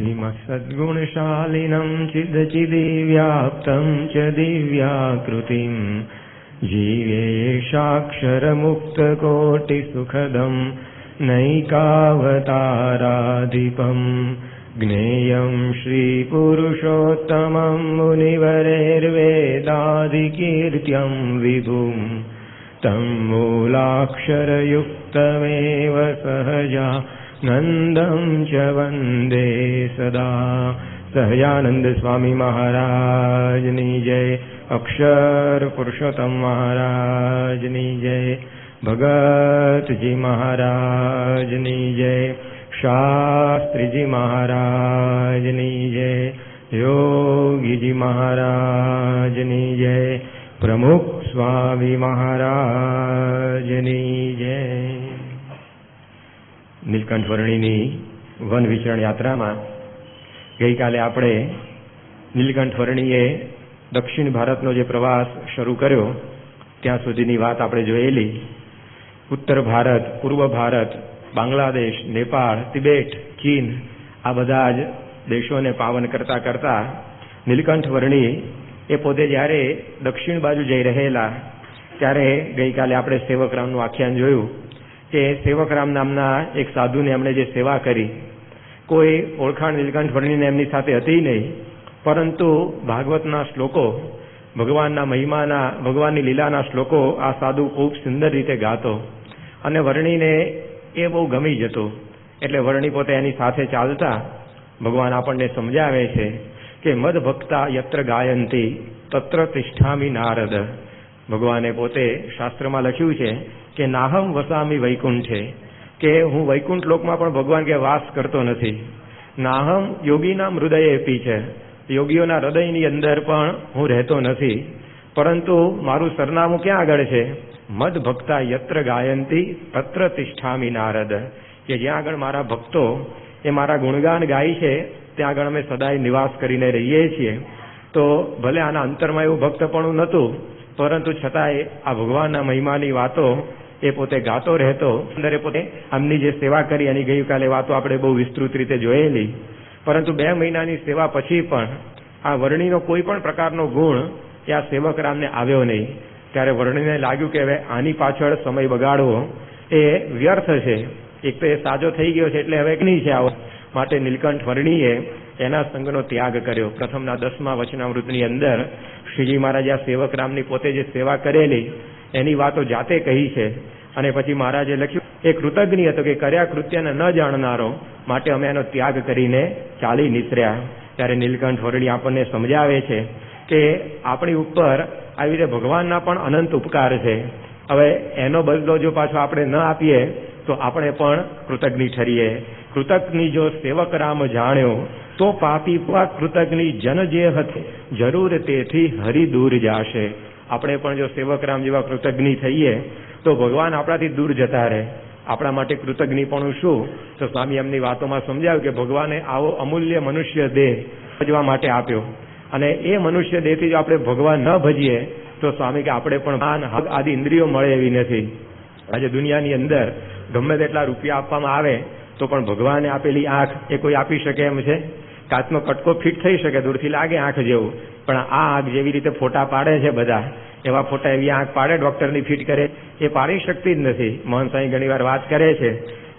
श्रीमत्सद्गुणशालिनं चिदचिदिव्याप्तं च दिव्याकृतिं जीवेशाक्षरमुक्तकोटिसुखदं नैकावताराधिपं ज्ञेयं श्रीपुरुषोत्तमं मुनिवरेर्वेदाधिकीर्त्यं विभुं तं मूलाक्षरयुक्तमेव सहजा नंदं च वंदे सदा। सहजानंद स्वामी महाराजनी जय, अक्षर पुरुषोत्तम महाराजनी जय, भगतजी महाराजनी जय, शास्त्रीजी महाराजनी जय, योगीजी महाराजनी जय, प्रमुख स्वामी महाराजनी जय। નીલકંઠ વર્ણીની વન વિચરણ યાત્રામાં ગઈકાલે આપણે નીલકંઠ વર્ણીએ દક્ષિણ ભારતનો જે પ્રવાસ શરૂ કર્યો ત્યાં સુધીની વાત આપણે જોયેલી. ઉત્તર ભારત, પૂર્વ ભારત, બાંગ્લાદેશ, નેપાળ, તિબેટ, ચીન આ બધા જ દેશોને પાવન કરતા કરતા નીલકંઠ વર્ણી એ પોતે જ્યારે દક્ષિણ બાજુ જઈ રહેલા ત્યારે ગઈકાલે આપણે સેવકરામનું આખ્યાન જોયું કે સેવકરામ નામના એક સાધુને એમણે જે સેવા કરી, કોઈ ઓળખાણ નીલકંઠ વર્ણીને એમની સાથે હતી નહીં, પરંતુ ભાગવતના શ્લોકો, ભગવાનના મહિમાના, ભગવાનની લીલાના શ્લોકો આ સાધુ ખૂબ સુંદર રીતે ગાતો અને વર્ણીને એ બહુ ગમી જતો. એટલે વર્ણી પોતે એની સાથે ચાલતા ભગવાન આપણને સમજાવે છે કે મદ ભક્તા યત્ર ગાયંતી તત્ર તિષ્ઠામિ નારદ. ભગવાને પોતે શાસ્ત્રમાં લખ્યું છે કે નાહમ વસામી વૈકુંઠે, કે હું વૈકુંઠ લોકમાં પણ ભગવાન કે વાસ કરતો નથી. નાહમ યોગીના હૃદયે પી છે, યોગીઓના હૃદયની અંદર પણ હું રહેતો નથી, પરંતુ મારું સરનામું ક્યાં આગળ છે? મદ ભક્તા યત્ર ગાયંતી તત્ર તિષ્ઠામિ નારદ, કે જ્યાં આગળ મારા ભક્તો એ મારા ગુણગાન ગાય છે ત્યાં આગળ અમે સદાય નિવાસ કરીને રહીએ છીએ. તો ભલે આના અંતરમાં એવું ભક્તપણું નહોતું, પરંતુ છતાંય આ ભગવાનના મહિમાની વાતો એ પોતે ગાતો રહેતો. અંદર પોતે આમની જે સેવા કરી એની ગઈકાલે વાતો આપણે બહુ વિસ્તૃત રીતે જોયેલી. પરંતુ 2 મહિનાની સેવા પછી પણ આ વર્ણીનો કોઈ પણ પ્રકારનો ગુણ એ આ સેવકરામને આવ્યો નહીં. ત્યારે વર્ણીને લાગ્યું કે હવે આની પાછળ સમય બગાડવો એ વ્યર્થ છે. એક તો એ સાજો થઈ ગયો છે એટલે હવે નહીં છે આવો. માટે નીલકંઠ વર્ણીએ એના સંગનો ત્યાગ કર્યો. પ્રથમના 10મા વચનામૃતની અંદર શ્રીજી મહારાજે આ સેવકરામની પોતે જે સેવા કરેલી એની વાતો જાતે કહી છે. અને પછી મહારાજે લખ્યું એ કૃતજ્ઞ હતો કે કર્યા કૃત્યને ન જાણનારો, માટે અમે એનો ત્યાગ કરીને ચાલી નીસર્યા. ત્યારે નીલકંઠ વર્ણી આપણને સમજાવે છે કે આપણી ઉપર આવી રીતે ભગવાનના પણ અનંત ઉપકાર છે. હવે એનો બદલો જો પાછો આપણે ન આપીએ તો આપણે પણ કૃતજ્ઞ ઠરીએ. કૃતજ્ઞ જો સેવક રામ જાણ્યો તો પાપી કૃતજ્ઞ જન જે હતે જરૂર તેથી હરિ દૂર જાશે. આપણે પણ જો સેવક રામ જેવા કૃતજ્ઞ થઈએ તો ભગવાન આપણાથી દૂર જતા રહે. આપણા માટે કૃતજ્ઞપણું શું? તો સ્વામી એમની વાતોમાં સમજાવ્યું કે ભગવાને આવો અમૂલ્ય મનુષ્ય દેહ ભજવા માટે આપ્યો, અને એ મનુષ્ય દેહથી જો આપણે ભગવાન ન ભજીએ તો સ્વામી કે આપણે પણ માન આદિ ઇન્દ્રિયો મળે એવી નથી. આજે દુનિયાની અંદર ગમે તેટલા રૂપિયા આપવામાં આવે તો પણ ભગવાને આપેલી આંખ એ કોઈ આપી શકે એમ છે? કાચનો કટકો ફિટ થઈ શકે, દૂરથી લાગે આંખ જેવું, પણ આ આંખ જેવી રીતે ફોટા પાડે છે બધા, એવા ફોટા એવી આંખ પાડે ડોક્ટરની ફિટ કરે એ પાડી શકતી જ નથી. મોહન સાંઈ ઘણી વાર વાત કરે છે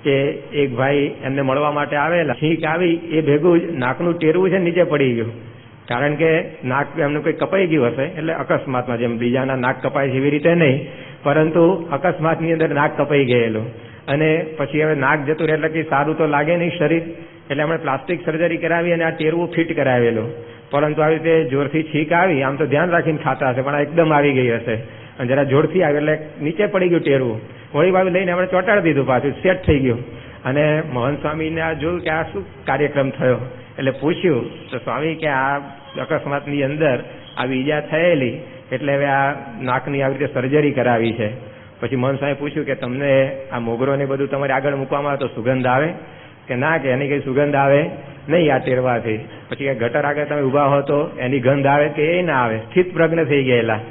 કે એક ભાઈ એમને મળવા માટે આવેલા, છીંક આવી એ ભેગું જ નાકનું ટેરવું છે નીચે પડી ગયું. કારણ કે નાક એમનું કંઈ કપાઈ ગયું હશે, એટલે અકસ્માતમાં, જેમ બીજાના નાક કપાય છે એવી રીતે નહીં, પરંતુ અકસ્માતની અંદર નાક કપાઈ ગયેલું. અને પછી હવે નાક જતું રહે એટલે કે સારું તો લાગે નહીં શરીર, એટલે આપણે પ્લાસ્ટિક સર્જરી કરાવી અને આ ટેરવું ફિટ કરાવેલું. પરંતુ આવી રીતે જોરથી છીંક આવી, આમ તો ધ્યાન રાખીને ખાતા હશે પણ એકદમ આવી ગઈ હશે, અને જરા જોરથી આવી એટલે નીચે પડી ગયું ટેરવું. વળી વાવી લઈને આપણે ચોંટાડી દીધું, પાછું સેટ થઈ ગયું. અને મોહન સ્વામીને આ જોયું કે આ શું કાર્યક્રમ થયો, એટલે પૂછ્યું તો સ્વામી કે આ અકસ્માતની અંદર આવી ઈજા થયેલી, એટલે હવે આ નાકની આવી રીતે સર્જરી કરાવી છે. પછી મોહન સ્વામી પૂછ્યું કે તમને આ મોગરો ને બધું તમારે આગળ મૂકવામાં આવે તો સુગંધ આવે? કે ના, કે એની કઈ સુગંધ આવે નહીં આ ટેરવાથી. પછી ગટર આગળ તમે ઉભા હો તો એની ગંધ આવે કે એ ના આવે? સ્થિત પ્રજ્ઞ થઈ ગયેલા,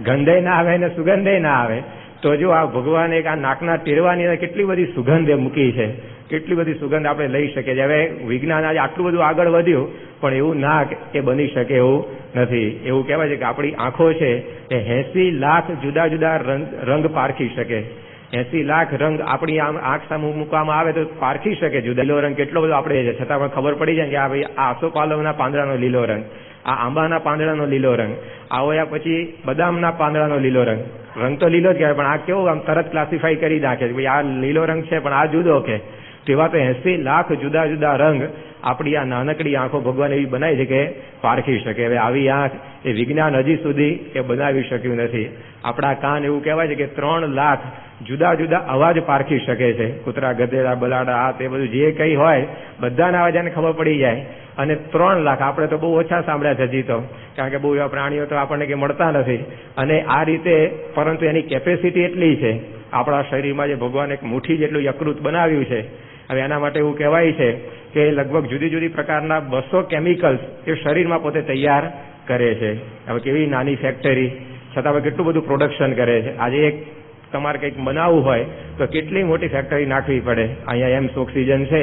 ગંધે ના આવે ને સુગંધે ના આવે. તો જો આ ભગવાને આ નાકના ટેરવાની કેટલી બધી સુગંધ મૂકી છે કેટલી બધી સુગંધ આપણે લઈ શકીએ છીએ. હવે વિજ્ઞાન આજે આટલું બધું આગળ વધ્યું, પણ એવું નાક એ બની શકે એવું નથી. એવું કહેવાય છે કે આપણી આંખો છે એ 80 લાખ જુદા જુદા રંગ પારખી શકે. 80 લાખ રંગ આપણી આંખ સામે મૂકવામાં આવે તો પારખી શકે. જુદા લીલો રંગ કેટલો બધો આપણે છે, છતાં પણ ખબર પડી જાય કે આ ભાઈ આ આસોપાલવના પાંદડાનો લીલો રંગ, આ આંબાના પાંદડાનો લીલો રંગ, આવો પછી બદામના પાંદડાનો લીલો રંગ. રંગ તો લીલો જ કહેવાય, પણ આ કેવું આમ તરત ક્લાસિફાઈ કરી નાખે કે ભાઈ આ લીલો રંગ છે પણ આ જુદો કે. તેવા તો 80 લાખ જુદા જુદા રંગ આપણી આ નાનકડી આંખો ભગવાન એવી બનાવી છે કે પારખી શકે. હવે આવી આંખ એ વિજ્ઞાન હજી સુધી એ બનાવી શક્યું નથી. આપણા કાન એવું કહેવાય છે કે 3 લાખ જુદા જુદા અવાજ પારખી શકે છે. કૂતરા, ગધેડા, બલાડા, આ તે બધું જે કંઈ હોય બધાના અવાજ એને ખબર પડી જાય. અને 3 લાખ આપણે તો બહુ ઓછા સાંભળ્યા છે હજી તો, કારણ કે બહુ એવા પ્રાણીઓ તો આપણને કે મળતા નથી. અને આ રીતે પરંતુ એની કેપેસિટી એટલી છે આપણા શરીરમાં જે ભગવાન એક મુઠ્ઠી જેટલું યકૃત બનાવ્યું છે. હવે એના માટે એવું કહેવાય છે કે લગભગ જુદી જુદી પ્રકારના 200 કેમિકલ્સ એ શરીરમાં પોતે તૈયાર કરે છે. હવે કેવી નાની ફેક્ટરી, છતાં હવે કેટલું બધું પ્રોડક્શન કરે છે. આજે એક તમારે કંઈક બનાવવું હોય તો કેટલી મોટી ફેક્ટરી નાખવી પડે. અહીંયા એમ્સ ઓક્સિજન છે,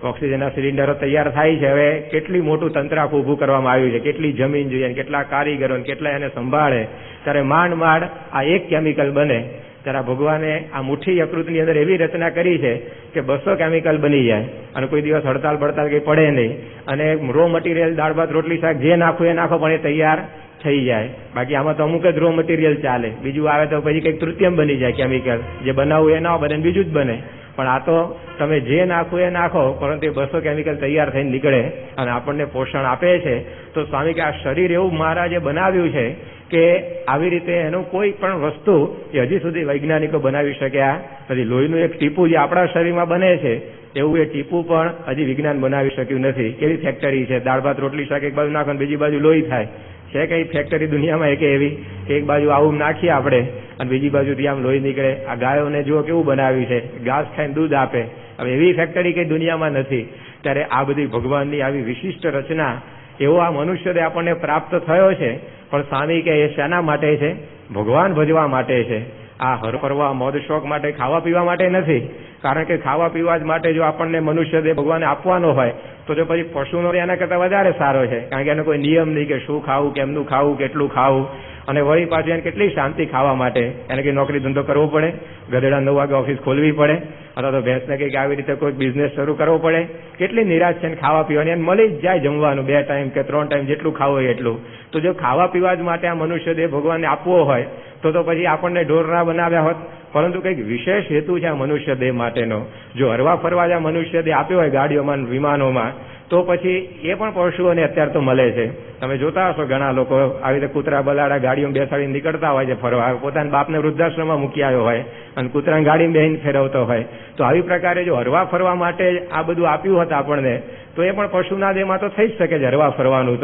ઓક્સિજનના સિલિન્ડરો તૈયાર થાય છે. હવે કેટલી મોટું તંત્ર આખું ઊભું કરવામાં આવ્યું છે, કેટલી જમીન જોઈએ, કેટલા કારીગરો, કેટલા એને સંભાળે, ત્યારે માંડ માંડ આ એક કેમિકલ બને. ત્યારે ભગવાને આ મુઠ્ઠી યકૃતની અંદર એવી રચના કરી છે કે 200 કેમિકલ બની જાય અને કોઈ દિવસ હડતાલ બડતાલ કંઈ પડે નહીં. અને રો મટીરિયલ દાળ ભાત રોટલી શાક જે નાખો એ નાખો પણ એ તૈયાર થઈ જાય. બાકી આમાં તો અમુક જ રો મટીરિયલ ચાલે, બીજું આવે તો પછી કંઈક તૃતીયમ બની જાય કેમિકલ. જે બનાવવું એ ના બને બીજું જ બને. પણ આ તો તમે જે નાખો એ નાખો, પરંતુ એ 200 કેમિકલ તૈયાર થઈને નીકળે અને આપણને પોષણ આપે છે. તો સ્વામી કે આ શરીર એવું મહારાજે બનાવ્યું છે કે આવી રીતે એનું કોઈ પણ વસ્તુ એ હજી સુધી વૈજ્ઞાનિકો બનાવી શક્યા નથી. લોહીનું એક ટીપું જે આપણા શરીરમાં બને છે એવું એ ટીપું પણ હજી વિજ્ઞાન બનાવી શક્યું નથી. કેવી ફેક્ટરી છે, દાળ ભાત રોટલી શાક એક બાજુ નાખો બીજી બાજુ લોહી થાય છે. કઈ ફેક્ટરી દુનિયામાં એક એવી એક બાજુ આવું નાખીએ આપણે અને બીજી બાજુથી આમ લોહી નીકળે. આ ગાયોને જુઓ કેવું બનાવ્યું છે, ઘાસ ખાઈને દૂધ આપે. હવે એવી ફેક્ટરી કઈ દુનિયામાં નથી. ત્યારે આ બધી ભગવાનની આવી વિશિષ્ટ રચના એવો આ મનુષ્યને આપણને પ્રાપ્ત થયો છે. પણ સ્વામી કે એ શેના માટે છે? ભગવાન ભજવા માટે છે. આ હરફરવા મોજ શોખ માટે, ખાવા પીવા માટે નથી. કારણ કે ખાવા પીવા જ માટે જો આપણને મનુષ્ય દેહ ભગવાને આપવાનો હોય તો જો પછી પશુનો એના કરતાં વધારે સારો છે. કારણ કે એને કોઈ નિયમ નહીં કે શું ખાવું, કેમનું ખાવું, કેટલું ખાવું. અને વળી પાછું એને કેટલી શાંતિ ખાવા માટે. એને કંઈ નોકરી ધંધો કરવો પડે, ગધેડા 9 વાગે ઓફિસ ખોલવી પડે, અથવા તો ભેંસને કંઈક આવી રીતે કોઈ બિઝનેસ શરૂ કરવો પડે. કેટલી નિરાશ છે ખાવા પીવાની. એને મળી જ જાય જમવાનું 2 ટાઈમ કે 3 ટાઈમ જેટલું ખાવું હોય એટલું. તો જો ખાવા પીવા જ માટે આ મનુષ્ય દેહ ભગવાનને આપવો હોય તો પછી આપણને ઢોર ના બનાવ્યા હોત. પરંતુ કંઈક વિશેષ હેતુ છે આ મનુષ્ય દેહ માટેનો. જો હરવા ફરવા જ આ મનુષ્ય દેહ આપ્યો હોય ગાડીઓમાં, વિમાનોમાં, તો પછી એ પણ પશુઓને અત્યારે તો મળે છે. તમે જોતા હશો ઘણા લોકો આવી રીતે કૂતરા બલાડા ગાડીઓમાં બેસાડીને નીકળતા હોય છે ફરવા. પોતાના બાપને વૃદ્ધાશ્રમમાં મૂકી આવ્યો હોય અને કૂતરાને ગાડીમાં બેસીને ફેરવતો હોય. તો આવી પ્રકારે જો હરવા ફરવા માટે આ બધું આપ્યું હોત આપણને તો એ પણ પશુના દેહમાં તો થઈ જ શકે છે હરવા ફરવાનું.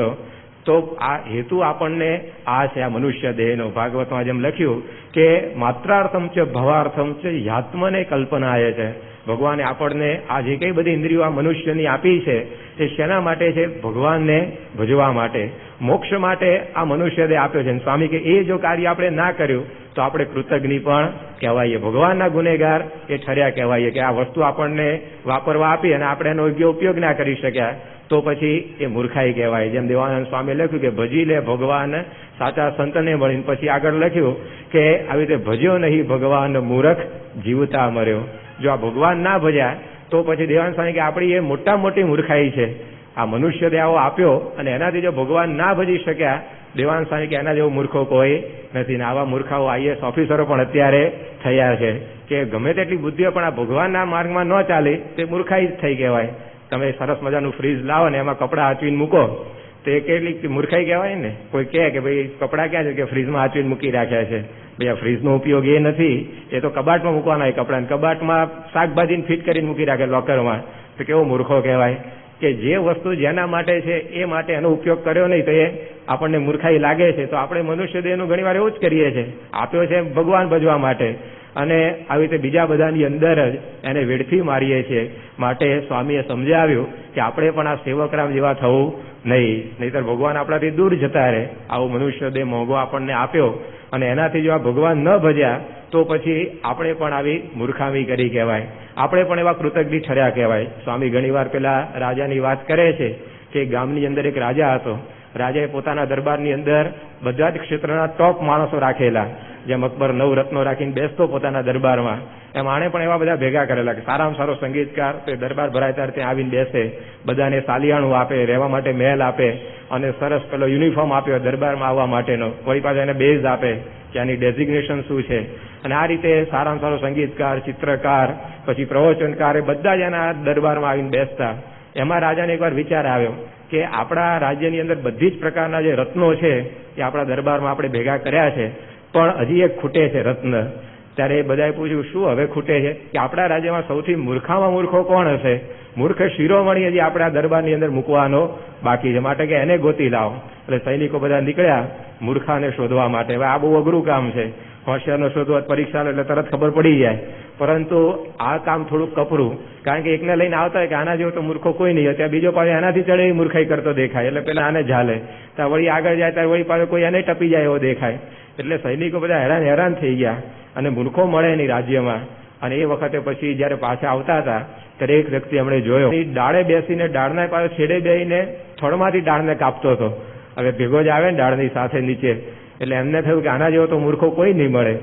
તો આ હેતુ આપણને આ છે આ મનુષ્ય દેહનો. ભાગવતમાં જેમ લખ્યું કે માત્રાર્થમ ચ ભવાર્થમ ચ યાત્મને કલ્પનાય છે. ભગવાને આપણને આ જે કઈ બધી ઇન્દ્રિયો આ મનુષ્યની આપી છે એ શેના માટે છે? ભગવાનને ભજવા માટે, મોક્ષ માટે આ મનુષ્ય દેહ આપ્યો છે. સ્વામી કે એ જો કાર્ય આપણે ના કર્યું તો આપણે કૃતજ્ઞ પણ કહેવાઈએ, ભગવાનના ગુનેગાર એ ઠર્યા કહેવાઈએ કે આ વસ્તુ આપણને વાપરવા આપી અને આપણે એનો યોગ્ય ઉપયોગ ના કરી શક્યા તો પછી એ મૂર્ખાઈ કહેવાય. જેમ દેવાનંદ સ્વામી લખ્યું કે ભજી લે ભગવાન સાચા સંતને મળીને. પછી આગળ લખ્યું કે આવી રીતે ભજ્યો નહીં ભગવાન મૂર્ખ જીવતા મર્યો. જો આ ભગવાન ના ભજ્યા તો પછી દેવાનંદ સ્વામી કે આપણી એ મોટા મોટી મૂર્ખાઈ છે. આ મનુષ્ય દેહ આવો આપ્યો અને એનાથી જો ભગવાન ના ભજી શક્યા, દેવાનંદ સ્વામી કે એના જેવો મૂર્ખો કોઈ નથી. ને આવા મૂર્ખાઓ IAS ઓફિસરો પણ અત્યારે થયા છે કે ગમે તેટલી બુદ્ધિઓ પણ આ ભગવાનના માર્ગમાં ન ચાલે તે મૂર્ખાઈ જ થઈ કહેવાય. તમે સરસ મજાનું ફ્રીજ લાવો ને એમાં કપડાં આચવીને મૂકો તો એ કેટલી મૂર્ખાઈ કહેવાય ને. કોઈ કહે કે ભાઈ કપડાં ક્યાં છે કે ફ્રીજમાં આચવીને મૂકી રાખ્યા છે. ભાઈ આ ફ્રીજનો ઉપયોગ એ નથી, એ તો કબાટમાં મૂકવાના હોય કપડાં. કબાટમાં શાકભાજીને ફિટ કરીને મૂકી રાખે લોકરમાં. તો કેવો મૂર્ખો કહેવાય કે જે વસ્તુ જેના માટે છે એ માટે એનો ઉપયોગ કર્યો નહીં તો એ આપણને મૂર્ખાઈ લાગે છે. તો આપણે મનુષ્ય દેહનું ઘણી વાર એવું જ કરીએ છીએ. આપ્યો છે ભગવાન ભજવા માટે અને આવી રીતે બીજા બધાની અંદર જ એને વેડફી મારીએ છીએ. માટે સ્વામીએ સમજાવ્યું કે આપણે પણ આ સેવકરામ જેવા થવું નહીં, નહીતર ભગવાન આપણાથી દૂર જતા રહે. આવો મનુષ્ય દેહ મોંઘો આપણને આપ્યો અને એનાથી જો આ ભગવાન ન ભજ્યા તો પછી આપણે પણ આવી મૂર્ખામી કરી કહેવાય, આપણે પણ એવા કૃતજ્ઞ ઠર્યા કહેવાય. સ્વામી ઘણીવાર પેલા રાજાની વાત કરે છે કે ગામની અંદર એક રાજા હતો. રાજાએ પોતાના દરબારની અંદર બધા જ ક્ષેત્રના ટોપ માણસો રાખેલા. જેમ અકબર 9 રત્નો રાખીને બેસતો પોતાના દરબારમાં, એમ આણે પણ એવા બધા ભેગા કરેલા કે સારામાં સારો સંગીતકાર તો દરબાર ભરાય ત્યારે ત્યાં આવીને બેસે, બધાને સાલિયાણું આપે, રહેવા માટે મહેલ આપે અને સરસ પેલો યુનિફોર્મ આપ્યો દરબારમાં આવવા માટેનો, વળી પાછા એને બેઝ આપે કે આની ડેઝિગ્નેશન શું છે. અને આ રીતે સારામાં સારો સંગીતકાર, ચિત્રકાર, પછી પ્રવચનકાર એ બધા જ એના દરબારમાં આવીને બેસતા. એમાં રાજાને એકવાર વિચાર આવ્યો કે આપણા રાજ્યની અંદર બધી જ પ્રકારના જે રત્નો છે એ આપણા દરબારમાં આપણે ભેગા કર્યા છે, પણ હજી એક ખૂટે છે રત્ન. ત્યારે એ બધાએ પૂછ્યું શું હવે ખૂટે છે? કે આપણા રાજ્યમાં સૌથી મૂર્ખામાં મૂર્ખો કોણ હશે? મૂર્ખ શિરોમણી હજી આપણા દરબારની અંદર મૂકવાનો બાકી છે, માટે કે એને ગોતી લાવો. એટલે સૈનિકો બધા નીકળ્યા મૂર્ખાને શોધવા માટે. હવે આ બહુ અઘરું કામ છે, હોશિયારનો શોધવા પરીક્ષા એટલે તરત ખબર પડી જાય, પરંતુ આ કામ થોડુંક કપરું, કારણ કે એકને લઈને આવતા હોય કે આના જેવો તો મૂર્ખો કોઈ નહીં, ત્યાં બીજો પાછો એનાથી ચડે એ મૂર્ખાઈ કરતો દેખાય, એટલે પેલા આને ઝાલે, ત્યાં વળી આગળ જાય ત્યારે વળી પાછો કોઈ એને ટપી જાય એવો દેખાય. એટલે સૈનિકો બધા હેરાન થઈ ગયા અને મૂર્ખો મળે નહીં રાજ્યમાં. અને એ વખતે પછી જયારે પાછા આવતા હતા ત્યારે એક વ્યક્તિ એમણે જોયો, ડાળે બેસીને ડાળના પાછો છેડે બેસીને થડમાંથી ડાળને કાપતો હતો. હવે ભેગો જ આવે ને ડાળની સાથે નીચે, એટલે એમને થયું કે આના જેવો તો મૂર્ખો કોઈ નહીં મળે.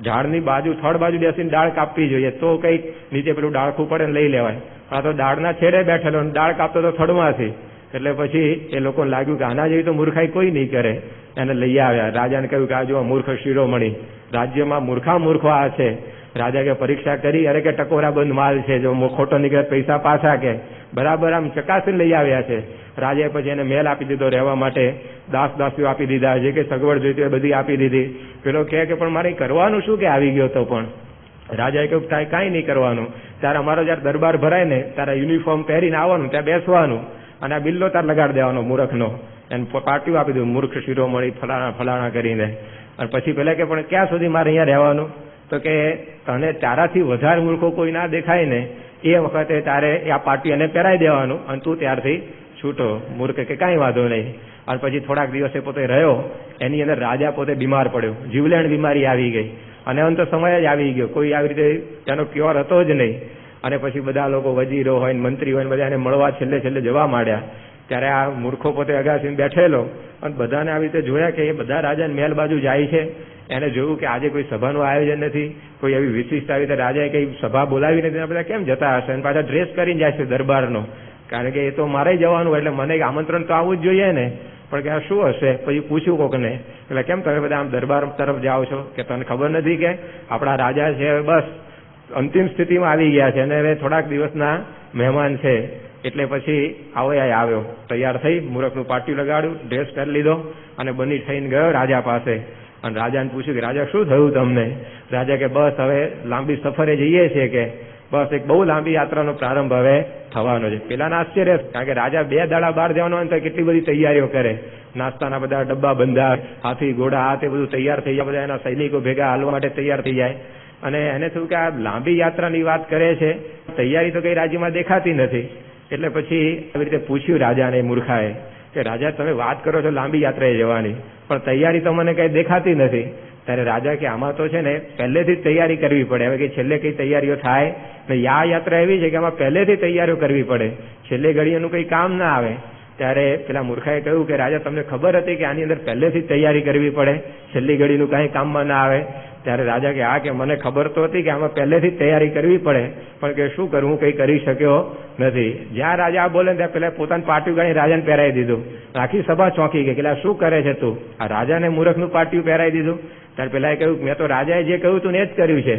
ઝાડની બાજુ થડ બાજુ બેસીને ડાળ કાપવી જોઈએ તો કંઈક નીચે પેલું ડાળખું પડે ને લઈ લેવાય. આ તો ડાળના છેડે બેઠેલો ડાળ કાપતો તો થડમાંથી. એટલે પછી એ લોકોને લાગ્યું કે આના જેવી તો મૂર્ખાઈ કોઈ નહીં કરે, એને લઈ આવ્યા. રાજાને કહ્યું કે આ જો મૂર્ખ શિરોમણી, રાજ્યમાં મૂર્ખો આ છે. રાજા કે પરીક્ષા કરી, અરે કે ટકોરા બંધ માલ છે, જો ખોટો નીકળે પૈસા પાછા, કે બરાબર આમ ચકાસીને લઈ આવ્યા છે. રાજાએ પછી એને મહેલ આપી દીધો રહેવા માટે, દાસીઓ આપી દીધા, જે કે સગવડ જોઈતી હોય બધી આપી દીધી. પેલો કહે કે પણ મારે કરવાનું શું કે આવી ગયો તો? પણ રાજાએ કહ્યું કાંઈ નહીં કરવાનું, ત્યારે અમારો જયારે દરબાર ભરાય ને ત્યારે યુનિફોર્મ પહેરીને આવવાનું, ત્યાં બેસવાનું અને આ બિલ્લો તાર લગાડી દેવાનો મૂર્ખનો. એને પાટિયું આપી દીધું, મૂર્ખ શિરોમણી ફલાણા કરીને. અને પછી પેલા કે પણ ક્યાં સુધી મારે અહીંયા રહેવાનું? તો કે તને તારાથી વધારે મૂર્ખો કોઈ ના દેખાય ને એ વખતે તારે આ પાટિયું એને પહેરાઈ દેવાનું અને તું ત્યારથી છૂટો. મૂર્ખ કે કાંઈ વાંધો નહીં. અને પછી થોડાક દિવસે પોતે રહ્યો, એની અંદર રાજા પોતે બીમાર પડ્યો, જીવલેણ બીમારી આવી ગઈ અને અંત સમય જ આવી ગયો, કોઈ આવી રીતે તેનો ક્યોર હતો જ નહીં. અને પછી બધા લોકો વજીરો હોય ને મંત્રી હોય ને બધા એને મળવા છેલ્લે જવા માંડ્યા. ત્યારે આ મૂર્ખો પોતે અગાસીને બેઠેલો અને બધાને આવી રીતે જોયા કે એ બધા રાજાને મહેલ બાજુ જાય છે. એને જોયું કે આજે કોઈ સભાનું આયોજન નથી, કોઈ એવી વિશિષ્ટ આવી રીતે રાજાએ કઈ સભા બોલાવી નથી, બધા કેમ જતા હશે? અને પાછા ડ્રેસ કરીને જાય છે દરબારનો, કારણ કે એ તો મારે જવાનું એટલે મને આમંત્રણ તો આવવું જ જોઈએ ને. પણ કે આ શું હશે? પછી પૂછ્યું કોકને, એટલે કેમ તમે બધા આમ દરબાર તરફ જાઓ છો? કે તને ખબર નથી કે આપણા રાજા છે બસ અંતિમ સ્થિતિમાં આવી ગયા છે અને હવે થોડાક દિવસના મહેમાન છે, એટલે પછી આવ્યો, તૈયાર થઈ મૂરખનું પાટિયું લગાડ્યું, ડ્રેસ પહેરી લીધો અને બની થઈને ગયો રાજા પાસે. અને રાજાને પૂછ્યું કે રાજા શું થયું તમને? રાજા કે બસ હવે લાંબી સફરે જઈએ છીએ, કે બસ એક બહુ લાંબી યાત્રાનો પ્રારંભ હવે થવાનો છે. પેલાના આશ્ચર્ય, કારણ કે રાજા 2 દાડા બહાર જવાનો હોય તો કેટલી બધી તૈયારીઓ કરે, નાસ્તાના બધા ડબ્બા બંધા, હાથી ઘોડા આ તે બધું તૈયાર થઈ જાય, બધા એના સૈનિકો ભેગા હાલવા માટે તૈયાર થઈ જાય. અને એને થયું કે આ લાંબી યાત્રાની વાત કરે છે, તૈયારી તો કઈ રાજ્યમાં દેખાતી નથી. એટલે પછી આવી રીતે પૂછ્યું રાજાને મૂર્ખાએ કે રાજા તમે વાત કરો છો લાંબી યાત્રાએ જવાની, પણ તૈયારી તો મને કઈ દેખાતી નથી. ત્યારે રાજા કે આમાં તો છે ને પહેલેથી જ તૈયારી કરવી પડે. હવે કે છેલ્લે કઈ તૈયારીઓ થાય ને, આ યાત્રા એવી છે કે આમાં પહેલેથી તૈયારીઓ કરવી પડે, છેલ્લે ઘડીએનું કઈ કામ ના આવે. ત્યારે પેલા મૂર્ખાએ કહ્યું કે રાજા તમને ખબર હતી કે આની અંદર પહેલેથી જ તૈયારી કરવી પડે, છેલ્લી ઘડીનું કાંઈ કામમાં ના આવે? ત્યારે રાજા કે હા, કે મને ખબર તો હતી કે આમાં પહેલેથી જ તૈયારી કરવી પડે, પણ કે શું કરું, હું કંઈ કરી શક્યો નથી. જ્યાં રાજા બોલે ત્યાં પેલા પોતાનું પાટિયું ગાળી રાજાને પહેરાવી દીધું. આખી સભા ચોંકી ગઈ કે શું કરે છે તું? આ રાજાને મૂર્ખનું પાટિયું પહેરાવી દીધું. ત્યારે પેલા કહ્યું મેં તો રાજાએ જે કહ્યું તું ને એ જ કર્યું છે.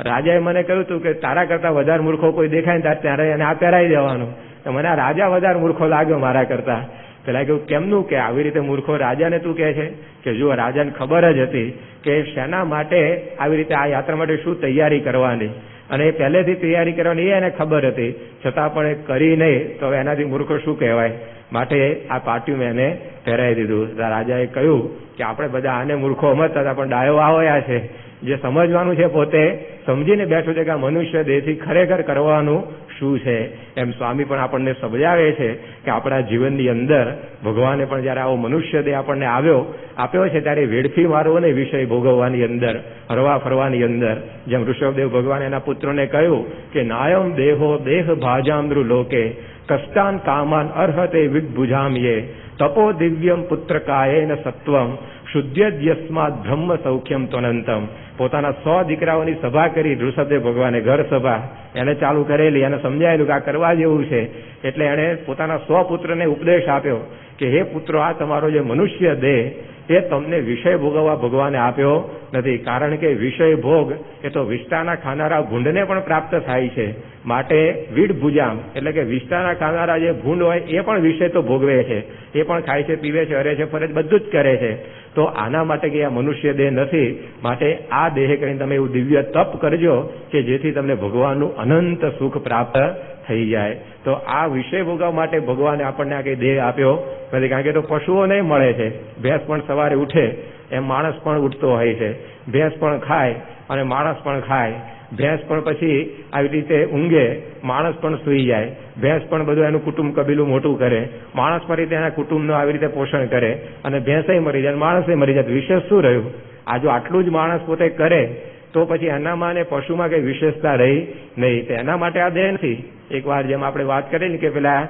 રાજાએ મને કહ્યું તું કે તારા કરતા વધારે મૂર્ખો કોઈ દેખાય ને ત્યારે એને આ પહેરાવી દેવાનું. તો મને આ રાજા વધારે મૂર્ખો લાગ્યો મારા કરતા. પેલા કહ્યું કેમનું? કે આવી રીતે મૂર્ખો રાજાને તું કહે છે? કે જુઓ રાજાને ખબર જ હતી કે શેના માટે આવી રીતે આ યાત્રા માટે શું તૈયારી કરવાની, અને એ પહેલેથી તૈયારી કરવાની એ એને ખબર હતી, છતાં પણ એ કરી નહીં તો હવે એનાથી મૂર્ખો શું કહેવાય? માટે આ પાટિયું મેં એને પહેરાવી દીધું. રાજાએ કહ્યું કે આપણે બધા આને મૂર્ખો સમજતા હતા, પણ ડાયો આવ્યા છે જે સમજવાનું છે પોતે સમજીને બેઠું છે કે આ મનુષ્ય દેહથી ખરેખર કરવાનું શું છે. એમ સ્વામી પણ આપણને સમજાવે છે કે આપણા જીવનની અંદર ભગવાને પણ જયારે આવો મનુષ્ય દેહ આપણને આપ્યો છે ત્યારે વેડફી મારવો ને વિષય ભોગવવાની અંદર, હરવા ફરવાની અંદર. જેમ ઋષભદેવ ભગવાન એના પુત્રોને કહ્યું કે નાયમ દેહો દેહ ભાજામૃ લોકે કષ્ટાન કામાન અર્હતે વિગભુજામ્યે તપો દિવ્યમ પુત્ર કાયેન સત્વમ શુદ્ધ્યસ્માદ બ્રહ્મ સૌખ્યમ ત્વનંતમ. પોતાના 100 દીકરાઓની સભા કરી ઋષભદેવ ભગવાને, ઘર સભા એને ચાલુ કરેલી, એને સમજાયેલું કે આ કરવા જેવું છે. એટલે એણે પોતાના 100 પુત્રને ઉપદેશ આપ્યો કે હે પુત્રો, આ તમારો જે મનુષ્ય દેહ એ તમને વિષય ભોગવવા ભગવાને આપ્યો નથી. કારણ કે વિષય ભોગ એ તો વિષ્ટાના ખાનારા ભૂંડને પણ પ્રાપ્ત થાય છે. માટે વીડ ભુજામ એટલે કે વિષ્ટાના ખાનારા જે ભૂંડ હોય એ પણ વિષય તો ભોગવે છે, એ પણ ખાય છે, પીવે છે, હરે છે, ફરે છે, બધું જ કરે છે. તો આના માટે કે આ મનુષ્ય દેહ નથી, માટે આ દેહ કરીને તમે એવું દિવ્ય તપ કરજો કે જેથી તમને ભગવાનનું અનંત સુખ પ્રાપ્ત થઈ જાય. તો આ વિષય ભોગવવા માટે ભગવાને આપણને આ કઈ દેહ આપ્યો નથી. કારણ કે તો પશુઓ નહીં મળે છે. ભેંસ પણ સવારે ઉઠે એમ માણસ પણ ઉઠતો હોય છે. ભેંસ પણ ખાય અને માણસ પણ ખાય. ભેંસ પણ પછી આવી રીતે ઊંઘે, માણસ પણ સૂઈ જાય. ભેંસ પણ બધું એનું કુટુંબ કબીલું મોટું કરે, માણસ પણ રીતે એના કુટુંબનું આવી રીતે પોષણ કરે, અને ભેંસે મરી જાય, માણસે મરી જાય. વિશેષ શું રહ્યું? આ જો આટલું જ માણસ પોતે કરે તો પછી એનામાં ને પશુમાં કઈ વિશેષતા રહી નહીં. તો એના માટે આ દેહ નથી. એકવાર જેમ આપણે વાત કરેલી કે પેલા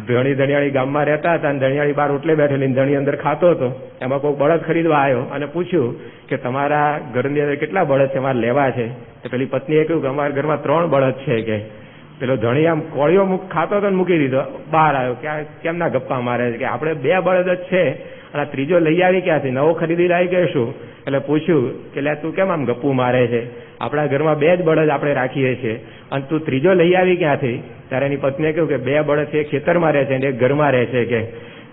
ધણિયાળી ગામમાં રહેતા હતા અને ધણિયાળી બહાર ઓટલે બેઠેલી, ધણી અંદર ખાતો હતો. એમાં કોઈ બળદ ખરીદવા આવ્યો અને પૂછ્યું કે તમારા ઘરની અંદર કેટલા બળદ છે, મારે લેવા છે. તો પેલી પત્નીએ કહ્યું કે અમારા ઘરમાં 3 બળદ છે. કે પેલો ધણી આમ કોળીઓ ખાતો હતો ને મૂકી દીધો, બહાર આવ્યો કે કેમ ના ગપ્પા મારે છે, કે આપણે 2 બળદ જ છે અને ત્રીજો લઈ આવી ક્યાંથી, નવો ખરીદી લાવી કે શું? એટલે પૂછ્યું કે લે તું કેમ આમ ગપ્પું મારે છે, આપણા ઘરમાં 2 જ બળદ આપણે રાખીએ છીએ અને તું ત્રીજો લઈ આવી ક્યાંથી? ત્યારે એની પત્નીએ કહ્યું કે 2 બળદ છે, એક ખેતરમાં રહે છે અને એક ઘરમાં રહે છે. કે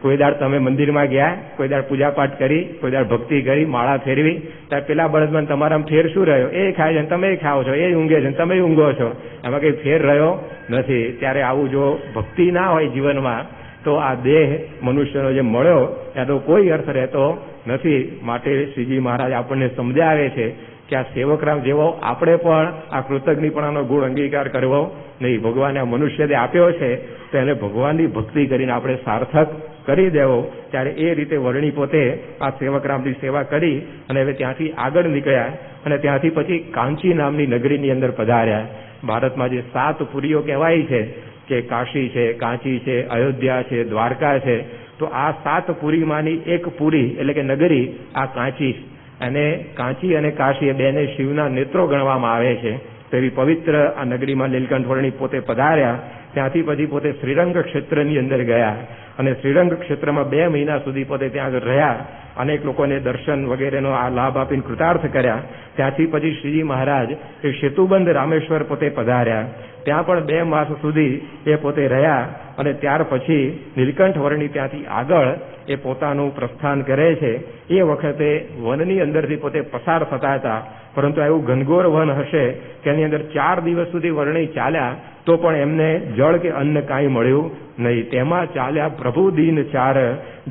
કોઈ દાડ તમે મંદિરમાં ગયા, કોઈ દાડ પૂજાપાઠ કરી, કોઈ દાડ ભક્તિ કરી, માળા ફેરવી, ત્યારે પેલા બળદમાં તમારામાં ફેર શું રહ્યો? એ ખાય છે તમે ખાઓ છો, એ ઊંઘે છે તમે ઊંઘો છો, એમાં કઈ ફેર રહ્યો નથી. ત્યારે આવું જો ભક્તિ ના હોય જીવનમાં તો આ દેહ મનુષ્યનો જે મળ્યો એનો કોઈ અર્થ રહેતો નથી. માટે શ્રીજી મહારાજ આપણને સમજાવે છે કે આ સેવકરામ જેવો આપણે પણ આ કૃતજ્ઞપણાનો ગુણ અંગીકાર કરવો નહીં. ભગવાને આ મનુષ્ય દેહ આપ્યો છે તો એને ભગવાનની ભક્તિ કરીને આપણે સાર્થક કરી દેવો. ત્યારે એ રીતે વર્ણી પોતે આ સેવકરામની સેવા કરી અને હવે ત્યાંથી આગળ નીકળ્યા અને ત્યાંથી પછી કાંચી નામની નગરીની અંદર પધાર્યા. ભારતમાં જે 7 પુરીઓ કહેવાય છે કે કાશી છે, કાંચી છે, અયોધ્યા છે, દ્વારકા છે, તો આ 7 પુરીમાંની એક પુરી એટલે કે નગરી આ કાંચી. અને કાંચી અને કાશી એ બેને શિવના નેત્રો ગણવામાં આવે છે. તેવી પવિત્ર આ નગરીમાં નીલકંઠ વર્ણી પોતે પધાર્યા. ત્યાંથી પછી પોતે શ્રીરંગ ક્ષેત્રની અંદર ગયા અને શ્રીરંગ ક્ષેત્રમાં 2 મહિના સુધી પોતે ત્યાં આગળ રહ્યા. અનેક લોકોને દર્શન વગેરેનો આ લાભ આપીને કૃતાર્થ કર્યા. ત્યાંથી પછી શ્રીજી મહારાજ એ સેતુબંધ રામેશ્વર પોતે પધાર્યા. ત્યાં પણ 2 માસ સુધી એ પોતે રહ્યા અને ત્યાર પછી નીલકંઠ વર્ણી ત્યાંથી આગળ એ પોતાનું પ્રસ્થાન કરે છે. એ વખતે વનની અંદરથી પોતે પસાર થતા હતા, પરંતુ એવું ઘનઘોર વન હશે કે એની અંદર 4 દિવસ સુધી વર્ણી ચાલ્યા તો પણ એમને જળ કે અન્ન કાંઈ મળ્યું નહીં. તેમાં ચાલ્યા પ્રભુ દીન 4,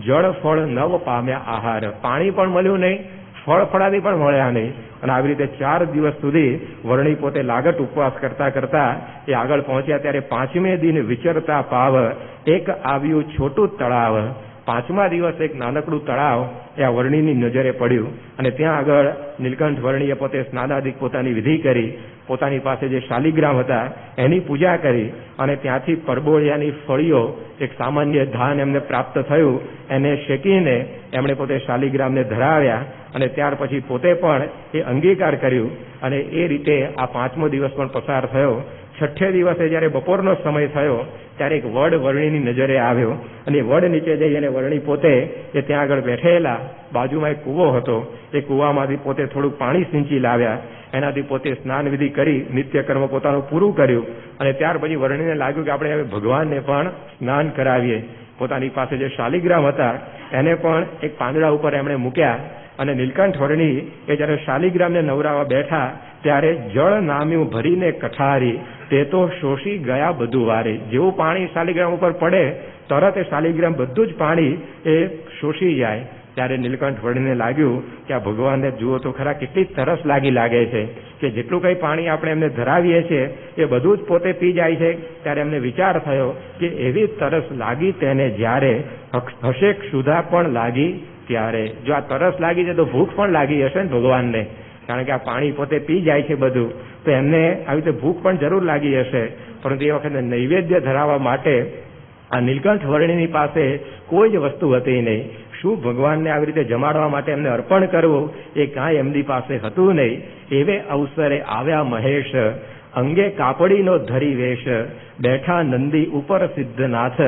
જળ ફળ નવ પામ્યા આહાર. પાણી પણ મળ્યું નહીં, ફળ ફળાદી પણ મળ્યા નહીં. અને આવી રીતે 4 દિવસ સુધી વર્ણી પોતે લાગટ ઉપવાસ કરતા કરતા એ આગળ પહોંચ્યા. ત્યારે 5મે દિન વિચરતા પાવ, એક આવ્યું છોટું તળાવ. 5મા દિવસ એક નાનકડું તળાવ એ આ વર્ણીની નજરે પડ્યું અને ત્યાં આગળ નીલકંઠ વર્ણીએ પોતે સ્નાનાદિક પોતાની વિધિ કરી, પોતાની પાસે જે શાલિગ્રામ હતા એની પૂજા કરી અને ત્યાંથી પરબોળિયાની ફળીઓ, એક સામાન્ય ધાન એમને પ્રાપ્ત થયું, એને શેકીને એમણે પોતે શાલિગ્રામને ધરાવ્યા અને ત્યાર પછી પોતે પણ એ અંગીકાર કર્યું અને એ રીતે આ 5મો દિવસ પણ પસાર થયો. 6ઠે દિવસે જ્યારે બપોરનો સમય થયો ત્યારે એક વડ વર્ણીની નજરે આવ્યો અને વડ નીચે જઈ અને વર્ણી પોતે એ ત્યાં આગળ બેઠેલા. બાજુમાં એક કૂવો હતો, એ કૂવામાંથી પોતે થોડુંક પાણી સિંચી લાવ્યા. એનાથી પોતે સ્નાન વિધિ કરી નિત્યકર્મ પોતાનું પૂરું કર્યું અને ત્યાર પછી વર્ણીને લાગ્યું કે આપણે હવે ભગવાનને પણ સ્નાન કરાવીએ. પોતાની પાસે જે શાલિગ્રામ હતા એને પણ એક પાંદડા ઉપર એમણે મૂક્યા અને નીલકંઠ વર્ણી એ જ્યારે શાલિગ્રામને નવરાવા બેઠા ત્યારે જળ નામ્યું ભરીને કઠારી, તે તો શોષી ગયા બધું વારે. જેવું પાણી શાલિગ્રામ ઉપર પડે તરત એ શાલિગ્રામ બધું જ પાણી એ શોષી જાય. ત્યારે નીલકંઠ વર્ણીને લાગ્યું કે આ ભગવાનને જુઓ તો ખરા કેટલી તરસ લાગે છે કે જેટલું કંઈ પાણી આપણે એમને ધરાવીએ છીએ એ બધું જ પોતે પી જાય છે. ત્યારે એમને વિચાર થયો કે એવી તરસ લાગી તેને જ્યારે હશે ક્ષુધા પણ લાગી ત્યારે. જો આ તરસ લાગી છે તો ભૂખ પણ લાગી હશે ને ભગવાનને, કારણ કે આ પાણી પોતે પી જાય છે બધું, તો એમને આવી રીતે ભૂખ પણ જરૂર લાગી હશે. પરંતુ એ વખતે નૈવેદ્ય ધરાવવા માટે આ નીલકંઠ વર્ણીની પાસે કોઈ જ વસ્તુ હતી નહીં. શું ભગવાનને આવી રીતે જમાડવા માટે એમને અર્પણ કરવું એ કાંઈ એમની પાસે હતું નહીં. એવે અવસરે આવ્યા મહેશ, અંગે કાપડીનો ધરી વેશ, બેઠા નંદી ઉપર સિદ્ધનાથ,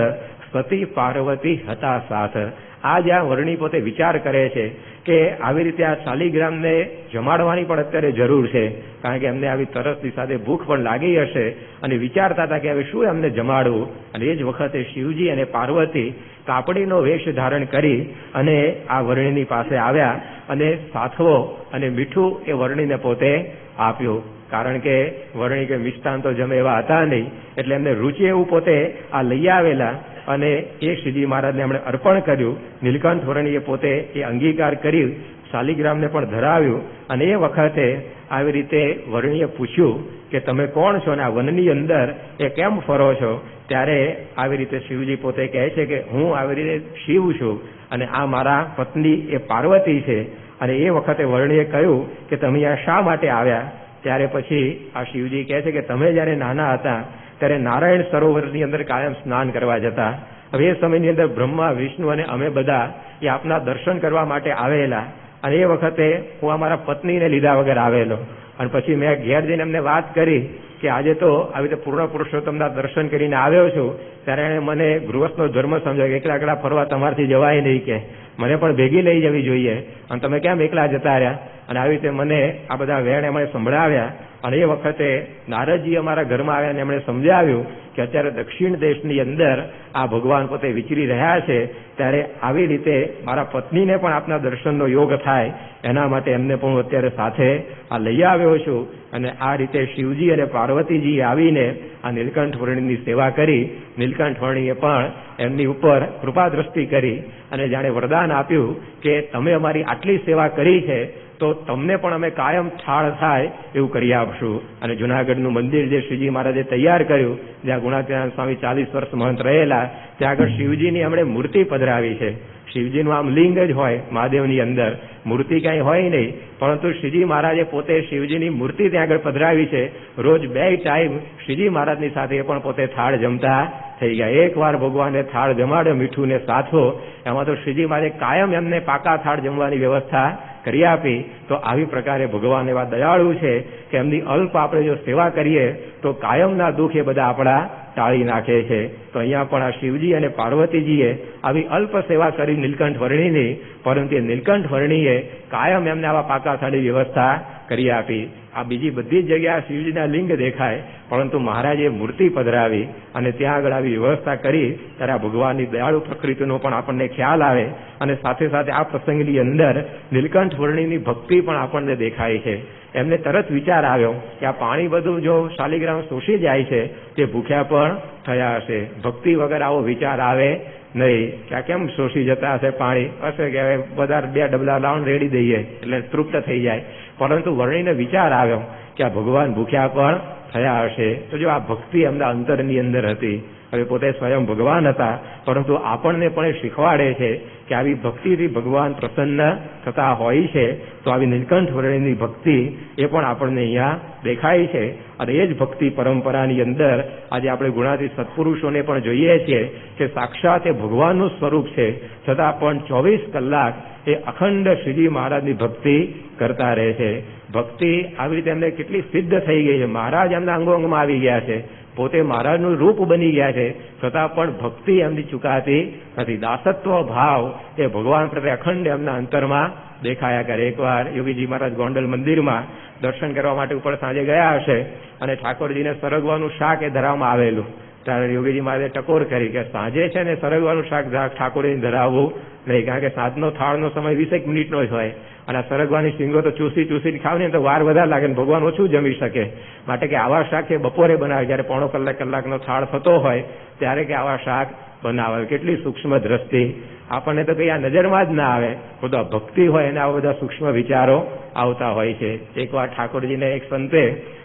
સતી પાર્વતી હતા સાથ. આ જ્યાં વર્ણી પોતે વિચાર કરે છે કે આવી રીતે આ શાલિગ્રામને જમાડવાની પણ અત્યારે જરૂર છે, કારણ કે એમને આવી તરસની સાથે ભૂખ પણ લાગી હશે અને વિચારતા હતા કે હવે શું એમને જમાડવું. અને એ જ વખતે શિવજી અને પાર્વતી કાપડીનો વેશ ધારણ કરી અને આ વર્ણીની પાસે આવ્યા અને સાથવો અને મીઠું એ વર્ણીને પોતે આપ્યું. કારણ કે વર્ણી કે મિષ્ટાન તો જમે એવા હતા નહીં, એટલે એમને રુચિ એવું પોતે આ લઈ આવેલા અને એ શ્રીજી મહારાજને એમણે અર્પણ કર્યું. નીલકંઠ વર્ણીએ પોતે એ અંગીકાર કરી શાલિગ્રામને પણ ધરાવ્યું. અને એ વખતે આવી રીતે વર્ણીએ પૂછ્યું કે તમે કોણ છો અને આ વનની અંદર એ કેમ ફરો છો? ત્યારે આવી રીતે શિવજી પોતે કહે છે કે હું આવી રીતે શિવ છું અને આ મારા પત્ની એ પાર્વતી છે. અને એ વખતે વર્ણીએ કહ્યું કે તમે અહીંયા શા માટે આવ્યા? ત્યારે પછી આ શિવજી કહે છે કે તમે જ્યારે નાના હતા ત્યારે નારાયણ સરોવરની અંદર કાયમ સ્નાન કરવા જતા. હવે એ સમયની અંદર બ્રહ્મા, વિષ્ણુ અને અમે બધા એ આપના દર્શન કરવા માટે આવેલા. અને એ વખતે હું અમારા પત્નીને લીધા વગર આવેલો. અને પછી મેં ઘેર જઈને એમને વાત કરી કે આજે તો આવી રીતે પૂર્ણ પુરુષોત્તમના દર્શન કરીને આવ્યો છું. ત્યારે એણે મને ગૃહસ્થનો ધર્મ સમજાવ્યો કે એકલા ફરવા તમારથી જવાય નહીં, કે મને પણ ભેગી લઈ જવી જોઈએ અને તમે કેમ એકલા જતા રહ્યા? અને આવી રીતે મને આ બધા વેણ એમણે સંભળાવ્યા. અને એ વખતે નારદજી અમારા ઘરમાં આવ્યા અને એમણે સમજાવ્યું કે અત્યારે દક્ષિણ દેશની અંદર આ ભગવાન પોતે વિચરી રહ્યા છે, ત્યારે આવી રીતે મારા પત્નીને પણ આપના દર્શનનો યોગ થાય એના માટે એમને પણ હું અત્યારે સાથે આ લઈ આવ્યો છું. અને આ રીતે શિવજી અને પાર્વતીજી આવીને આ નીલકંઠ વર્ણીની સેવા કરી. નીલકંઠ વર્ણીએ પણ એમની ઉપર કૃપા દ્રષ્ટિ કરી અને જાણે વરદાન આપ્યું કે તમે અમારી આટલી સેવા કરી છે તો તમને પણ અમે કાયમ થાળ થાય એવું કરી આપશું. અને જુનાગઢનું મંદિર જે શ્રીજી મહારાજે તૈયાર કર્યું, જ્યાં ગુણાતીતાનંદ સ્વામી 40 વર્ષ મહંત રહેલા, ત્યાં આગળ શિવજીની એમણે મૂર્તિ પધરાવી છે. શિવજીનું આમ લિંગ જ હોય મહાદેવની અંદર, મૂર્તિ કાંઈ હોય નહીં, પરંતુ શ્રીજી મહારાજે પોતે શિવજીની મૂર્તિ ત્યાં આગળ પધરાવી છે. રોજ 2 ટાઈમ શ્રીજી મહારાજની સાથે પણ પોતે થાળ જમતા થઈ ગયા. એકવાર ભગવાને થાળ જમાડ્યો મીઠું ને સાથો, એમાં તો શ્રીજી મહારાજે કાયમ એમને પાકા થાળ જમવાની વ્યવસ્થા કરી આપી. તો આવી પ્રકારે ભગવાન એવા દયાળુ છે કે એમની અલ્પ આપણે જો સેવા કરીએ તો કાયમના દુઃખ એ બધા આપણા ટાળી નાખે છે. તો અહીંયા પણ આ શિવજી અને પાર્વતીજીએ આવી અલ્પ સેવા કરી નીલકંઠ વર્ણીની, પરંતુ એ નીલકંઠ વર્ણીએ કાયમ એમને આવા પાકા થાળી વ્યવસ્થા કરી આપી. આ બીજી બધી જ જગ્યાએ શિવજીના લિંગ દેખાય, પરંતુ મહારાજે મૂર્તિ પધરાવી અને ત્યાં આગળ આવી વ્યવસ્થા કરી ત્યારે આ ભગવાનની દયાળુ પ્રકૃતિનો પણ આપણને ખ્યાલ આવે. અને સાથે સાથે આ પ્રસંગની અંદર નીલકંઠ વર્ણીની ભક્તિ પણ આપણને દેખાય છે. એમને તરત વિચાર આવ્યો કે આ પાણી બધું જો શાલિગ્રામ શોષી જાય છે તે ભૂખ્યા પણ થયા હશે. ભક્તિ વગર આવો વિચાર આવે નહીં કે આ કેમ શોષી જતા હશે પાણી, હશે કે હવે બધા 2 ડબલા લાવણ રેડી દઈએ એટલે તૃપ્ત થઈ જાય. પરંતુ વર્ણીને વિચાર આવ્યો કે આ ભગવાન ભૂખ્યા પણ થયા હશે. તો જો આ ભક્તિ એમના અંતરની અંદર હતી. હવે પોતે સ્વયં ભગવાન હતા, પરંતુ આપણને પણ એ શીખવાડે છે કે આવી ભક્તિથી ભગવાન પ્રસન્ન થતા હોય છે. તો આવી નીલકંઠ વર્ણીની ભક્તિ એ પણ આપણને અહીંયા દેખાય છે. અને એ જ ભક્તિ પરંપરાની અંદર આજે આપણે ગુણાતીત સત્પુરુષોને પણ જોઈએ છીએ કે સાક્ષાત એ ભગવાનનું સ્વરૂપ છે, છતાં પણ 24 કલાક એ અખંડ શ્રીજી મહારાજની ભક્તિ કરતા રહે છે. ભક્તિ આવી રીતે એમને કેટલી સિદ્ધ થઈ ગઈ છે. મહારાજ એમના અંગોંગમાં આવી ગયા છે, પોતે મહારાજનું રૂપ બની ગયા છે, છતાં પણ ભક્તિ એમની ચૂકાતી નથી. દાસત્વ ભાવ એ ભગવાન પ્રત્યે અખંડ એમના અંતરમાં દેખાયા કરે. એકવાર યોગીજી મહારાજ ગોંડલ મંદિરમાં દર્શન કરવા માટે ઉપર સાંજે ગયા હશે અને ઠાકોરજીને સરગવાનું શાક એ ધરાવવામાં આવેલું. ત્યારે યોગીજી મહારાજે ટકોર કરી કે સાંજે છે ને સરગવાનું શાક ઠાકોરજીને ધરાવવું નહીં, કારણ કે સાંજનો થાળનો સમય 20 મિનિટનો જ હોય અને સરગવાની શીંગો તો ચૂસી ખાવ ને તો વાર વધારે લાગે ને ભગવાન ઓછું જમી શકે. માટે કે આવા શાક એ બપોરે બનાવે, જ્યારે 1.5 કલાકનો થાળ થતો હોય ત્યારે કે આવા શાક બનાવે, કેટલી સૂક્ષ્મ દ્રષ્ટિ. આપણને તો કઈ આ નજરમાં જ ના આવે, બધા ભક્તિ હોય અને આવા બધા સૂક્ષ્મ વિચારો આવતા હોય છે. એકવાર ઠાકોરજીને એક સંતે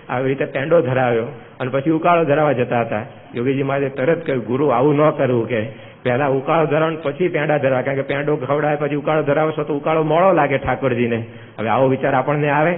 આવી રીતે પેંડો ધરાવ્યો અને પછી ઉકાળો ધરાવવા જતા હતા. યોગીજી મહારાજે તરત કહ્યું, ગુરુ આવું ન કરવું, કે પહેલા ઉકાળો ધરાવ પછી પેંડા ધરાવ, કારણ કે પેંડો ખવડાવે પછી ઉકાળો ધરાવશો તો ઉકાળો મોડો લાગે ઠાકોરજીને. હવે આવો વિચાર આપણને આવે?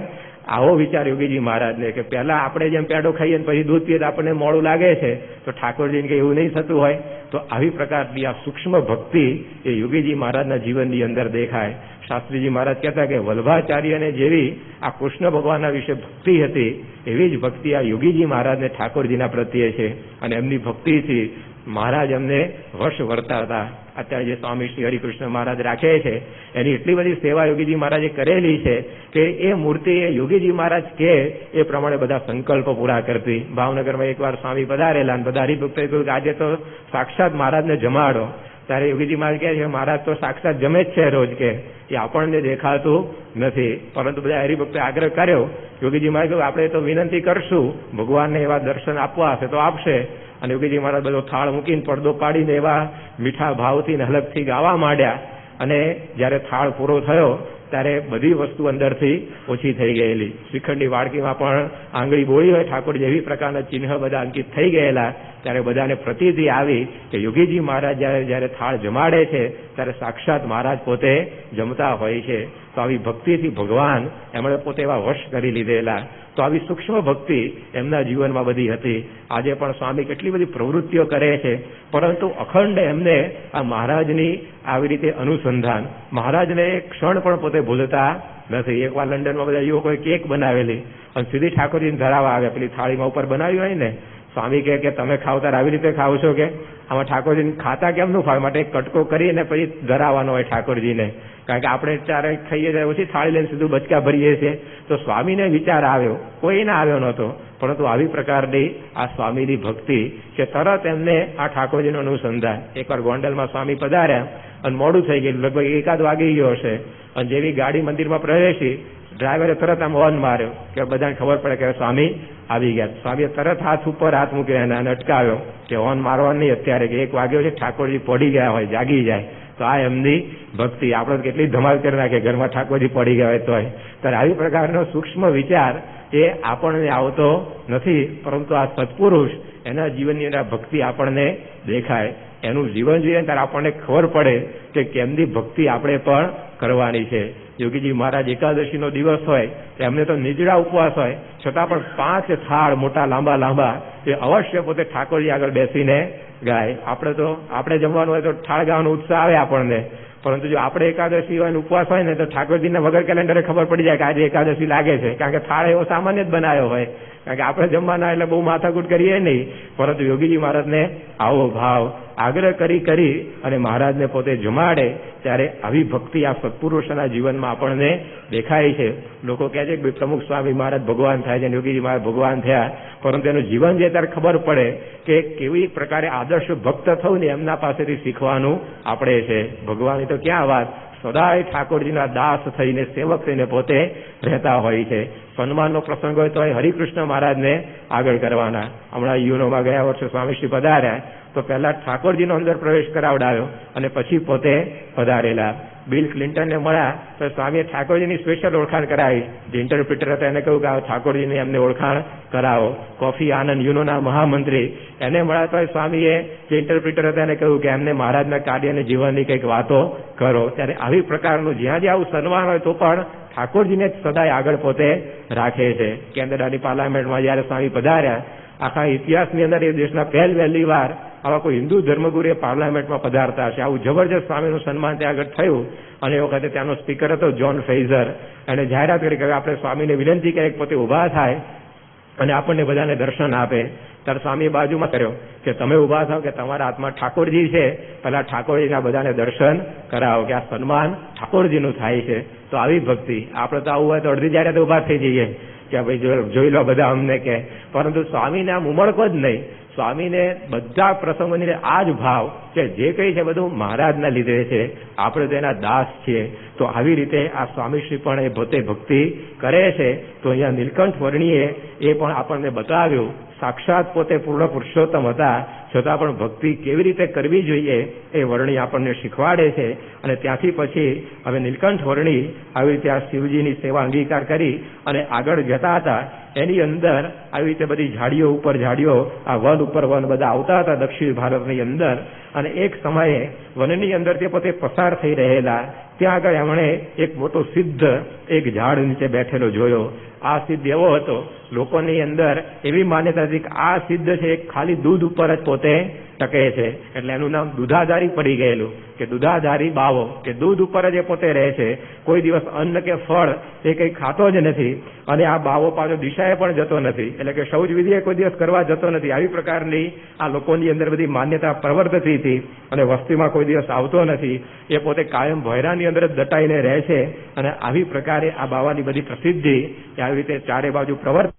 આવો વિચાર યોગીજી મહારાજને, કે પહેલા આપણે જેમ પેંડો ખાઈએ પછી દૂધ પીએ આપણને મોડું લાગે છે, તો ઠાકોરજીને કે એવું નહીં થતું હોય. તો આવી પ્રકારની આ સૂક્ષ્મ ભક્તિ એ યોગીજી મહારાજના જીવનની અંદર દેખાય. શાસ્ત્રીજી મહારાજ કહેતા કે વલ્ભાચાર્યને જેવી આ કૃષ્ણ ભગવાનના વિશે ભક્તિ હતી, એવી જ ભક્તિ આ યોગીજી મહારાજને ઠાકોરજીના પ્રત્યે છે. અને એમની ભક્તિથી મહારાજ એમને વર્ષ વર્તાતા. અત્યારે જે સ્વામી શ્રી હરિકૃષ્ણ મહારાજ રાખે છે એની એટલી બધી સેવા યોગીજી મહારાજે કરેલી છે કે એ મૂર્તિ એ યોગીજી મહારાજ કે એ પ્રમાણે બધા સંકલ્પો પૂરા કરતી. ભાવનગરમાં એકવાર સ્વામી પધારેલા, બધા હરિભક્તોએ કહ્યું કે આજે તો સાક્ષાત મહારાજને જમાડો. ત્યારે યોગીજી મહારાજ કહે છે, મહારાજ તો સાક્ષાત જમે જ છે રોજ, કે એ આપણને દેખાતું નથી. પરંતુ બધા હરિભક્તોએ આગ્રહ કર્યો. યોગીજી મહારાજ કહ્યું, આપણે તો વિનંતી કરશું, ભગવાનને એવા દર્શન આપવા હશે તો આપશે. અને યોગીજી મહારાજ બધો થાળ મૂકીને પડદો પાડીને એવા મીઠા ભાવથી અલગથી ગાવા માંડ્યા. અને જ્યારે થાળ પૂરો થયો ત્યારે બધી વસ્તુ અંદરથી ઓછી થઈ ગયેલી. શ્રીખંડની વાડકીમાં પણ આંગળી બોળી હોય ઠાકોરજી એવી પ્રકારના ચિહ્ન બધા અંકિત થઈ ગયેલા. ત્યારે બધાને પ્રતીતિ આવી કે યોગીજી મહારાજ જ્યારે થાળ જમાડે છે ત્યારે સાક્ષાત મહારાજ પોતે જમતા હોય છે. તો આવી ભક્તિથી ભગવાન એમણે પોતે એવા વશ કરી લીધેલા. તો આવી સૂક્ષ્મ ભક્તિ એમના જીવનમાં બધી હતી. આજે પણ સ્વામી કેટલી બધી પ્રવૃત્તિઓ કરે છે, પરંતુ અખંડ એમને આ મહારાજની આવી રીતે અનુસંધાન, મહારાજને એક ક્ષણ પણ પોતે ભૂલતા નથી. એકવાર લંડનમાં બધા યુવકોએ કેક બનાવેલી અને સીધી ઠાકોરજીને ધરાવવા આવે, પેલી થાળીમાં ઉપર બનાવી હોય ને. સ્વામી કે તમે ખાવ ત્યારે આવી રીતે ખાવ છો, કે આમાં ઠાકોરજીને ખાતા કેમનું ખાવ? માટે એક કટકો કરીને પછી ધરાવવાનો હોય ઠાકોરજીને. કારણ કે આપણે ચારે ખાઈએ ત્યારે ઓછી થાળી લઈને સીધું બચકા ભરીએ છીએ. તો સ્વામીને વિચાર આવ્યો, કોઈને આવ્યો નહોતો, પરંતુ આવી પ્રકારની આ સ્વામીની ભક્તિ કે તરત એમને આ ઠાકોરજીનું અનુસંધાન. એકવાર ગોંડલમાં સ્વામી પધાર્યા અને મોડું થઈ ગયું, લગભગ 1 વાગી ગયો હશે. અને જેવી ગાડી મંદિરમાં પ્રવેશી, ડ્રાઈવરે તરત આમ હોર્ન માર્યો કે બધાને ખબર પડે કે સ્વામી આવી ગયા. સ્વામીએ તરત હાથ ઉપર હાથ મૂક્યો અને અટકાવ્યો કે હોર્ન મારવા નહીં અત્યારે, કે 1 વાગ્યો છે, ઠાકોરજી પડી ગયા હોય, જાગી જાય. તો આ એમની ભક્તિ. આપણે કેટલી ધમાલ કરી નાખે ઘરમાં ઠાકોરજી પડી ગયા હોય તોય. ત્યારે આવી પ્રકારનો સૂક્ષ્મ વિચાર એ આપણને આવતો નથી, પરંતુ આ સત્પુરુષ એના જીવનની અંદર ભક્તિ આપણને દેખાય. એનું જીવન જોઈએ ત્યારે આપણને ખબર પડે કે કેમની ભક્તિ આપણે પણ કરવાની છે. યોગીજી મહારાજ એકાદશીનો દિવસ હોય એમને તો નિજડા ઉપવાસ હોય, છતાં પણ 5 થાળ મોટા લાંબા લાંબા એ અવશ્ય પોતે ઠાકોરજી આગળ બેસીને ગાય. આપણે જમવાનું હોય તો થાળ ગાવાનો ઉત્સાહ આવે આપણને, પરંતુ જો આપણે એકાદશી હોય ઉપવાસ હોય ને તો ઠાકોરજીને વગર કેલેન્ડરે ખબર પડી જાય કે આજે એકાદશી લાગે છે. કારણ કે થાળ એવો સામાન્ય જ બનાવ્યો હોય, કારણ કે આપણે જમવાના એટલે બહુ માથાકૂટ કરીએ નહીં. પરંતુ યોગીજી મહારાજને આવો ભાવ આગ્રહ કરી અને મહારાજને પોતે જમાડે, ત્યારે આવી ભક્તિ આ સત્પુરુષોના જીવનમાં આપણને દેખાય છે. લોકો કહે છે કે પ્રમુખ સ્વામી મહારાજ ભગવાન થાય છે, યોગીજી મહારાજ ભગવાન થયા, પરંતુ એનું જીવન જે ત્યારે ખબર પડે કે કેવી પ્રકારે આદર્શ ભક્ત થવું ને એમના પાસેથી શીખવાનું આપણે છે. ભગવાનની તો ક્યાં વાત, સદાય ઠાકોરજીના દાસ થઈને સેવક થઈને પોતે રહેતા હોય છે. સન્માનનો પ્રસંગ હોય તો હરિકૃષ્ણ મહારાજને આગળ કરવાના. હમણાં યુનોમાં ગયા વર્ષે સ્વામીશ્રી પધાર્યા તો પહેલા ઠાકોરજીનો અંદર પ્રવેશ કરાવડાવ્યો અને પછી પોતે પધારેલા. બિલ ક્લિન્ટનને મળ્યા તો સ્વામીએ ઠાકોરજીની સ્પેશિયલ ઓળખાણ કરાવી. જે ઇન્ટરપ્રિટર હતા એને કહ્યું કે આ ઠાકોરજીને એમને ઓળખાણ કરાવો. કોફી આનંદ યુનોના મહામંત્રી એને મળ્યા તો સ્વામીએ જે ઇન્ટરપ્રિટર હતા એને કહ્યું કે એમને મહારાજના કાર્ય અને જીવનની કંઈક વાતો કરો. ત્યારે આવી પ્રકારનું જ્યાં જ્યાં આવું સન્માન હોય તો પણ ઠાકોરજીને જ સદાય આગળ પોતે રાખે છે. કેનેડાની પાર્લામેન્ટમાં જયારે સ્વામી પધાર્યા, આખા ઇતિહાસની અંદર એ દેશના પહેલી વાર આવા કોઈ હિન્દુ ધર્મગુરુ પાર્લામેન્ટમાં પધારતા હશે. આવું જબરજસ્ત સ્વામીનું સન્માન ત્યાં આગળ થયું. અને એ વખતે ત્યાંનો સ્પીકર હતો જોન ફેઇઝર, એને જાહેરાત કરી કે આપણે સ્વામીને વિનંતી કરી પોતે ઉભા થાય અને આપણને બધાને દર્શન આપે. ત્યારે સ્વામીએ બાજુમાં કર્યો કે તમે ઉભા થાવ, કે તમારા હાથમાં ઠાકોરજી છે, પહેલા ઠાકોરજીના બધાને દર્શન કરાવો, કે આ સન્માન ઠાકોરજીનું થાય છે. તો આવી ભક્તિ આપણે તો આવું હોય તો અડધી જાહેરાત ઉભા થઈ જઈએ કે ભાઈ જોઈ લો બધા અમને, કે પરંતુ સ્વામીને આમ ઉમળકો જ નહીં. સ્વામીને બધા પ્રસંગોની આ જ ભાવ કે જે કંઈ છે બધું મહારાજના લીધે છે, આપણે તો એના દાસ છીએ. તો આવી રીતે આ સ્વામીશ્રી પણ એ પોતે ભક્તિ કરે છે. તો અહીંયા નીલકંઠ વર્ણીએ એ પણ આપણને બતાવ્યું સાક્ષાત પોતે પૂર્ણ પુરુષોત્તમ હતા, છતાં પણ ભક્તિ કેવી રીતે કરવી જોઈએ એ વર્ણિ આપણને શીખવાડે છે. અને ત્યાંથી પછી હવે નીલકંઠ વર્ણિ આવી રીતે આ શિવજીની સેવા અંગીકાર કરી અને આગળ જતા હતા. એની અંદર આવી રીતે બધી ઝાડીઓ ઉપર ઝાડીઓ, આ વન ઉપર વન બધા આવતા હતા દક્ષિણ ભારતની અંદર. અને એક સમયે વનની અંદર તે પોતે પસાર થઈ રહેલા, ત્યાં આગળ એમણે એક મોટો સિદ્ધ એક ઝાડ નીચે બેઠેલો જોયો. આ સિદ્ધ એવો હતો, લોકોની અંદર એવી માન્યતા હતી કે આ સિદ્ધ છે ખાલી દૂધ ઉપર જ પોતે ટકે છે, એટલે એનું નામ દૂધાધારી પડી ગયેલું કે દૂધાધારી બાવો, કે દૂધ ઉપર જ એ પોતે રહે છે, કોઈ દિવસ અન્ન કે ફળ એ કંઈ ખાતો જ નથી. અને આ બાવો પાછો દિશાએ પણ જતો નથી, એટલે કે શૌચ વિધિએ કોઈ દિવસ કરવા જતો નથી. આવી પ્રકારની આ લોકોની અંદર બધી માન્યતા પ્રવર્તતી હતી. અને વસ્તીમાં કોઈ દિવસ આવતો નથી, એ પોતે કાયમ ભોયરાની અંદર જ દટાઈને રહે છે. અને આવી પ્રકારે આ બાવાની બધી પ્રસિદ્ધિ આવી રીતે ચારે બાજુ પ્રવર્ત